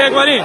aí, Guarim.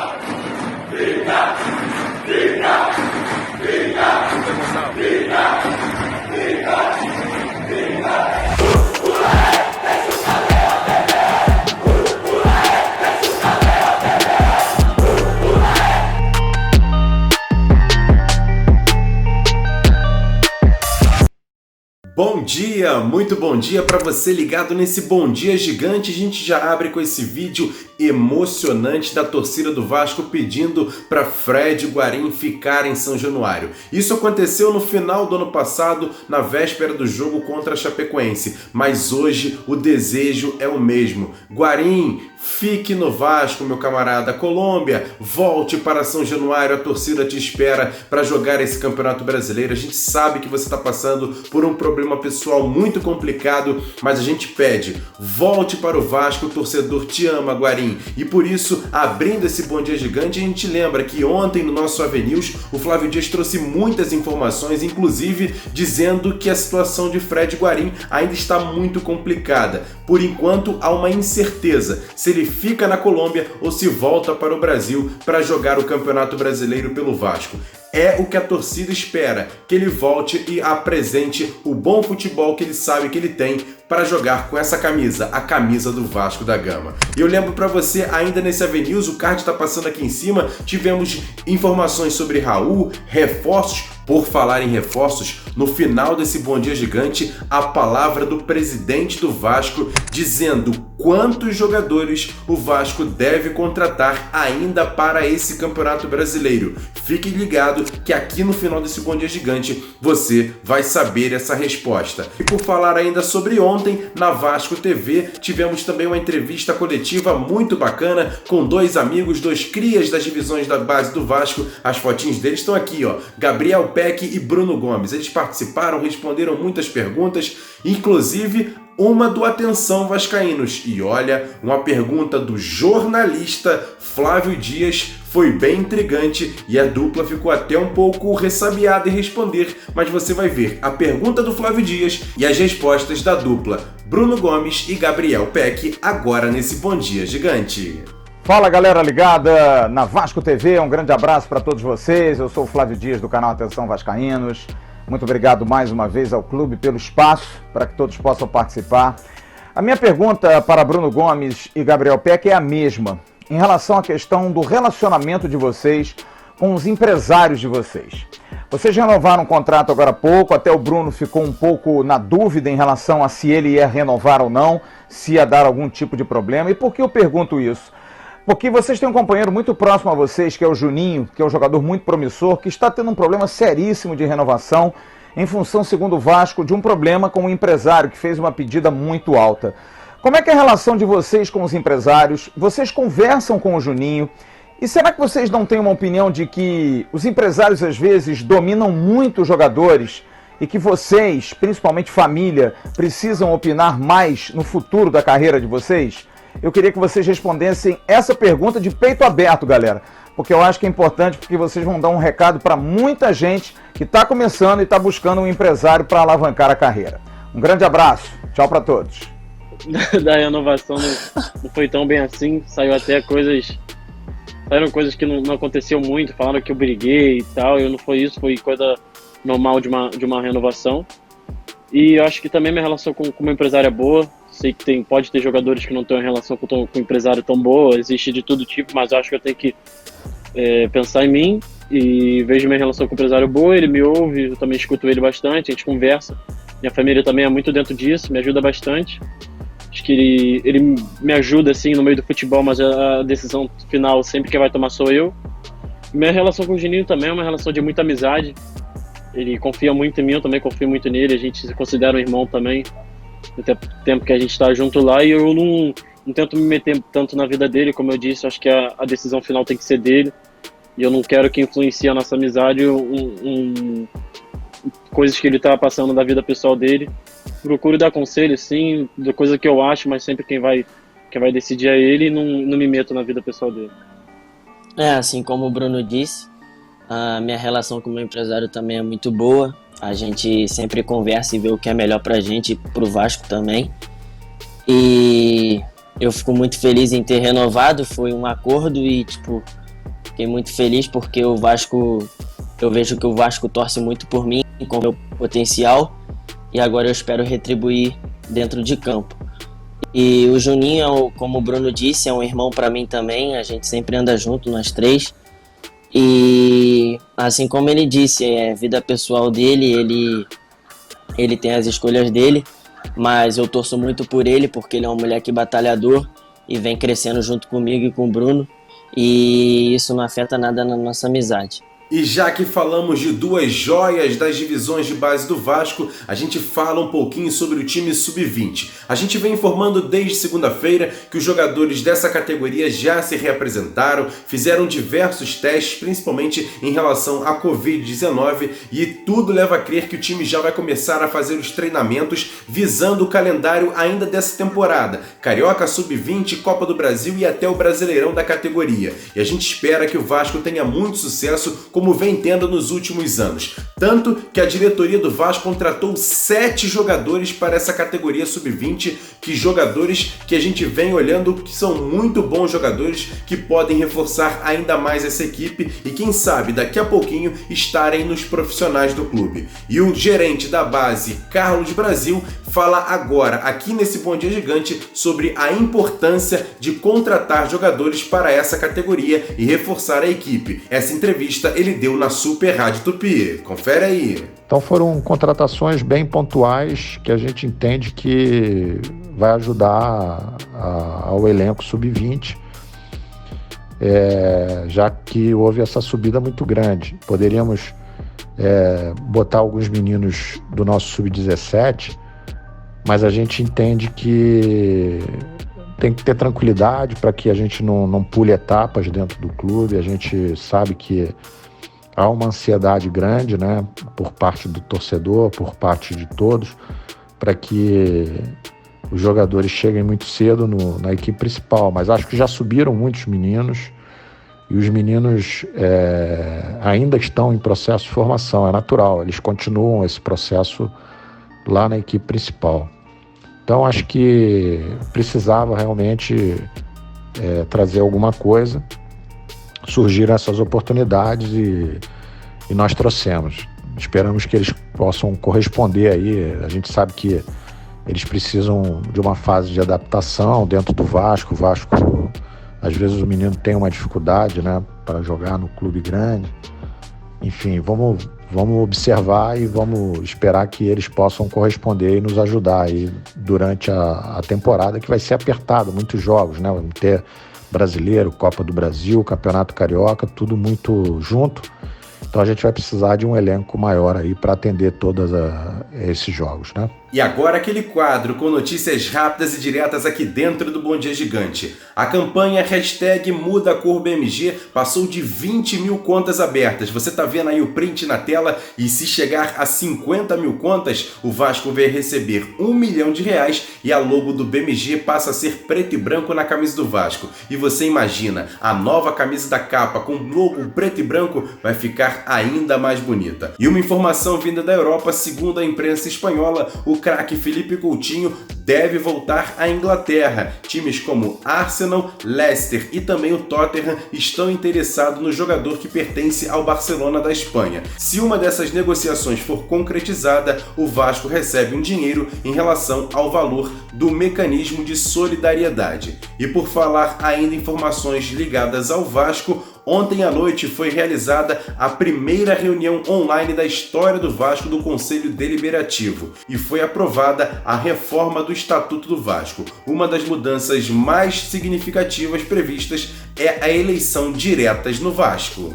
Bom dia, muito bom dia para você ligado nesse Bom Dia Gigante. A gente já abre com esse vídeo emocionante da torcida do Vasco pedindo para Fred e Guarim ficar em São Januário. Isso aconteceu no final do ano passado, na véspera do jogo contra a Chapecoense, mas hoje o desejo é o mesmo. Guarim, fique no Vasco, meu camarada. Colômbia, volte para São Januário, a torcida te espera para jogar esse Campeonato Brasileiro. A gente sabe que você está passando por um problema pessoal muito complicado, mas a gente pede, volte para o Vasco, o torcedor te ama, Guarim. E por isso, abrindo esse Bom Dia Gigante, a gente lembra que ontem no nosso AveNews, o Flávio Dias trouxe muitas informações, inclusive dizendo que a situação de Fred e Guarim ainda está muito complicada. Por enquanto, há uma incerteza se ele fica na Colômbia ou se volta para o Brasil para jogar o Campeonato Brasileiro pelo Vasco. É o que a torcida espera, que ele volte e apresente o bom futebol que ele sabe que ele tem para jogar com essa camisa, a camisa do Vasco da Gama. E eu lembro para você, ainda nesse AveNews, o card está passando aqui em cima, tivemos informações sobre Raul, reforços. Por falar em reforços, no final desse Bom Dia Gigante, a palavra do presidente do Vasco dizendo quantos jogadores o Vasco deve contratar ainda para esse Campeonato Brasileiro. Fique ligado que aqui no final desse Bom Dia Gigante você vai saber essa resposta. E por falar ainda sobre ontem, na Vasco TV, tivemos também uma entrevista coletiva muito bacana com dois amigos, dois crias das divisões da base do Vasco. As fotinhos deles estão aqui, ó. Gabriel Peck e Bruno Gomes. Eles participaram, responderam muitas perguntas, inclusive uma do Atenção Vascaínos. E olha, uma pergunta do jornalista Flávio Dias foi bem intrigante e a dupla ficou até um pouco ressabiada em responder, mas você vai ver a pergunta do Flávio Dias e as respostas da dupla Bruno Gomes e Gabriel Peck agora nesse Bom Dia Gigante. Fala galera ligada na Vasco TV, um grande abraço para todos vocês. Eu sou o Flávio Dias do canal Atenção Vascaínos. Muito obrigado mais uma vez ao clube pelo espaço para que todos possam participar. A minha pergunta para Bruno Gomes e Gabriel Peck é a mesma, em relação à questão do relacionamento de vocês com os empresários de vocês. Vocês renovaram um contrato agora há pouco, até o Bruno ficou um pouco na dúvida em relação a se ele ia renovar ou não, se ia dar algum tipo de problema. E por que eu pergunto isso? Porque vocês têm um companheiro muito próximo a vocês, que é o Juninho, que é um jogador muito promissor, que está tendo um problema seríssimo de renovação, em função, segundo o Vasco, de um problema com um empresário que fez uma pedida muito alta. Como é que é a relação de vocês com os empresários? Vocês conversam com o Juninho? E será que vocês não têm uma opinião de que os empresários, às vezes, dominam muito os jogadores e que vocês, principalmente família, precisam opinar mais no futuro da carreira de vocês? Eu queria que vocês respondessem essa pergunta de peito aberto, galera, porque eu acho que é importante, porque vocês vão dar um recado para muita gente que está começando e está buscando um empresário para alavancar a carreira. Um grande abraço, tchau para todos. Da renovação não foi tão bem assim, saíram coisas que não aconteceu muito, falaram que eu briguei e tal, e não foi isso, foi coisa normal de uma renovação. E eu acho que também minha relação com uma empresária é boa. Sei que pode ter jogadores que não têm uma relação com o empresário tão boa, existe de todo tipo, mas eu acho que eu tenho que pensar em mim e vejo minha relação com o empresário boa, ele me ouve, eu também escuto ele bastante, a gente conversa. Minha família também é muito dentro disso, me ajuda bastante. Acho que ele me ajuda assim no meio do futebol, mas a decisão final sempre quem vai tomar sou eu. Minha relação com o Juninho também é uma relação de muita amizade. Ele confia muito em mim, eu também confio muito nele, a gente se considera um irmão também. No tempo que a gente está junto lá, e eu não tento me meter tanto na vida dele, como eu disse, acho que a decisão final tem que ser dele, e eu não quero que influencie a nossa amizade coisas que ele está passando da vida pessoal dele. Procuro dar conselho, sim, da coisa que eu acho, mas sempre quem vai decidir é ele, e não me meto na vida pessoal dele. Assim como o Bruno disse, a minha relação com o meu empresário também é muito boa. A gente sempre conversa e vê o que é melhor pra gente e pro Vasco também. E eu fico muito feliz em ter renovado, foi um acordo e, tipo, fiquei muito feliz porque o Vasco, eu vejo que o Vasco torce muito por mim, com o meu potencial, e agora eu espero retribuir dentro de campo. E o Juninho, como o Bruno disse, é um irmão para mim também, a gente sempre anda junto, nós três. E assim como ele disse, é vida pessoal dele, ele tem as escolhas dele, mas eu torço muito por ele porque ele é um moleque batalhador e vem crescendo junto comigo e com o Bruno, e isso não afeta nada na nossa amizade. E já que falamos de duas joias das divisões de base do Vasco, a gente fala um pouquinho sobre o time Sub-20. A gente vem informando desde segunda-feira que os jogadores dessa categoria já se reapresentaram, fizeram diversos testes, principalmente em relação à Covid-19, e tudo leva a crer que o time já vai começar a fazer os treinamentos visando o calendário ainda dessa temporada. Carioca, Sub-20, Copa do Brasil e até o Brasileirão da categoria. E a gente espera que o Vasco tenha muito sucesso, como vem tendo nos últimos anos. Tanto que a diretoria do Vasco contratou 7 jogadores para essa categoria Sub-20, que jogadores que a gente vem olhando que são muito bons jogadores, que podem reforçar ainda mais essa equipe e quem sabe daqui a pouquinho estarem nos profissionais do clube. E o gerente da base, Carlos Brasil, fala agora aqui nesse Bom Dia Gigante sobre a importância de contratar jogadores para essa categoria e reforçar a equipe. Essa entrevista ele deu na Super Rádio Tupi. Confere aí. Então foram contratações bem pontuais que a gente entende que vai ajudar ao elenco Sub-20, já que houve essa subida muito grande. Poderíamos botar alguns meninos do nosso Sub-17, mas a gente entende que tem que ter tranquilidade para que a gente não pule etapas dentro do clube. A gente sabe que há uma ansiedade grande, né, por parte do torcedor, por parte de todos, para que os jogadores cheguem muito cedo na equipe principal. Mas acho que já subiram muitos meninos e os meninos ainda estão em processo de formação, é natural, eles continuam esse processo lá na equipe principal. Então acho que precisava realmente trazer alguma coisa. Surgiram essas oportunidades e nós trouxemos. Esperamos que eles possam corresponder aí. A gente sabe que eles precisam de uma fase de adaptação dentro do Vasco. O Vasco, às vezes o menino tem uma dificuldade, né, para jogar no clube grande. Enfim, vamos observar e vamos esperar que eles possam corresponder e nos ajudar aí durante a temporada, que vai ser apertado, muitos jogos, né? Vamos ter Brasileiro, Copa do Brasil, Campeonato Carioca, tudo muito junto. Então a gente vai precisar de um elenco maior aí para atender todos esses jogos, né? E agora aquele quadro com notícias rápidas e diretas aqui dentro do Bom Dia Gigante. A campanha #MudaCorBMG passou de 20 mil contas abertas. Você tá vendo aí o print na tela, e se chegar a 50 mil contas, o Vasco vai receber R$1 milhão e a logo do BMG passa a ser preto e branco na camisa do Vasco. E você imagina, a nova camisa da capa com logo preto e branco vai ficar ainda mais bonita. E uma informação vinda da Europa, segundo a imprensa espanhola, o craque Felipe Coutinho deve voltar à Inglaterra. Times como Arsenal, Leicester e também o Tottenham estão interessados no jogador que pertence ao Barcelona da Espanha. Se uma dessas negociações for concretizada, o Vasco recebe um dinheiro em relação ao valor do mecanismo de solidariedade. E por falar ainda em informações ligadas ao Vasco, ontem à noite foi realizada a primeira reunião online da história do Vasco do Conselho Deliberativo e foi aprovada a reforma do Estatuto do Vasco. Uma das mudanças mais significativas previstas é a eleição diretas no Vasco.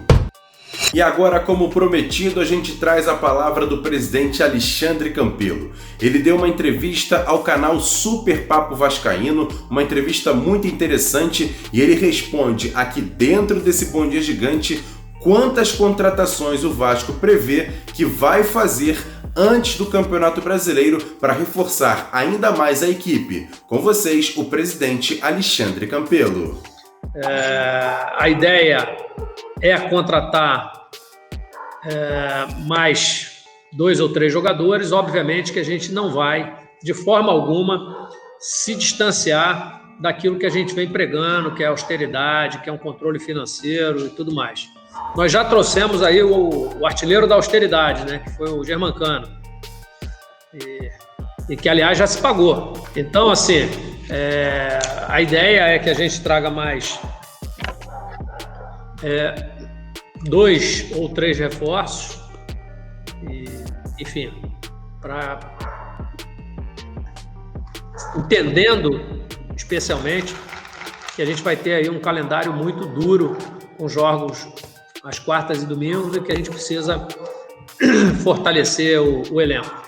E agora, como prometido, a gente traz a palavra do presidente Alexandre Campelo. Ele deu uma entrevista ao canal Super Papo Vascaíno, uma entrevista muito interessante, e ele responde aqui dentro desse Bom Dia Gigante quantas contratações o Vasco prevê que vai fazer antes do Campeonato Brasileiro para reforçar ainda mais a equipe. Com vocês, o presidente Alexandre Campelo. A ideia é contratar mais 2 ou 3 jogadores. Obviamente que a gente não vai, de forma alguma, se distanciar daquilo que a gente vem pregando, que é austeridade, que é um controle financeiro e tudo mais. Nós já trouxemos aí o artilheiro da austeridade, né, que foi o Germancano, e que, aliás, já se pagou. Então, assim, a ideia é que a gente traga mais 2 ou 3 reforços, enfim, entendendo especialmente que a gente vai ter aí um calendário muito duro com jogos às quartas e domingos e que a gente precisa fortalecer o elenco.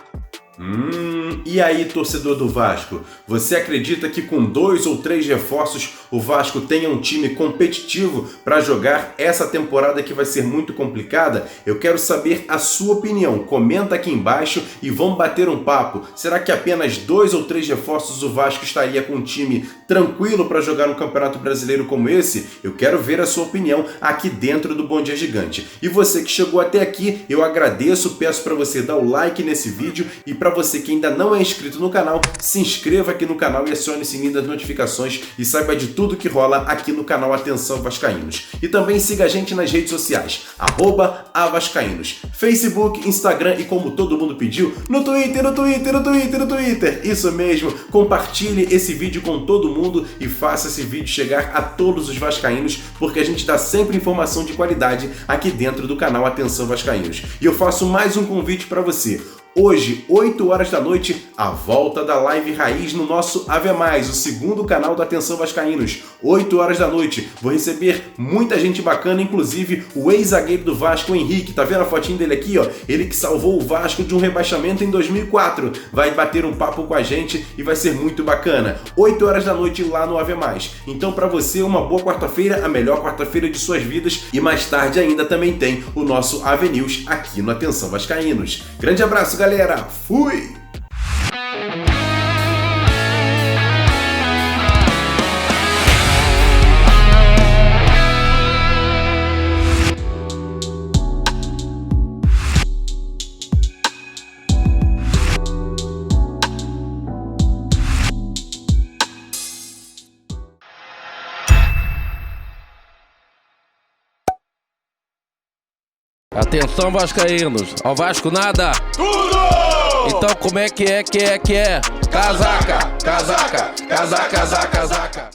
E aí, torcedor do Vasco, você acredita que com 2 ou 3 reforços o Vasco tenha um time competitivo para jogar essa temporada que vai ser muito complicada? Eu quero saber a sua opinião. Comenta aqui embaixo e vamos bater um papo. Será que apenas 2 ou 3 reforços o Vasco estaria com um time tranquilo para jogar um Campeonato Brasileiro como esse? Eu quero ver a sua opinião aqui dentro do Bom Dia Gigante. E você que chegou até aqui, eu agradeço, peço para você dar o like nesse vídeo e para você que ainda não é inscrito no canal, se inscreva aqui no canal e acione o sininho das notificações e saiba de tudo que rola aqui no canal Atenção Vascaínos. E também siga a gente nas redes sociais, @avascaínos, Facebook, Instagram e, como todo mundo pediu, no Twitter. Isso mesmo, compartilhe esse vídeo com todo mundo e faça esse vídeo chegar a todos os vascaínos, porque a gente dá sempre informação de qualidade aqui dentro do canal Atenção Vascaínos. E eu faço mais um convite para você. Hoje, 8 horas da noite, a volta da Live Raiz no nosso Ave Mais, o segundo canal da Atenção Vascaínos. 8 horas da noite, vou receber muita gente bacana, inclusive o ex-zagueiro do Vasco, o Henrique. Tá vendo a fotinha dele aqui, ó? Ele que salvou o Vasco de um rebaixamento em 2004. Vai bater um papo com a gente e vai ser muito bacana. 8 horas da noite lá no Ave Mais. Então, para você, uma boa quarta-feira, a melhor quarta-feira de suas vidas. E mais tarde ainda também tem o nosso Ave News aqui no Atenção Vascaínos. Grande abraço, galera! Fui! Atenção, vascaínos, ao Vasco nada! Tudo! Então como é que é? Casaca, casaca, casaca, casaca, casaca.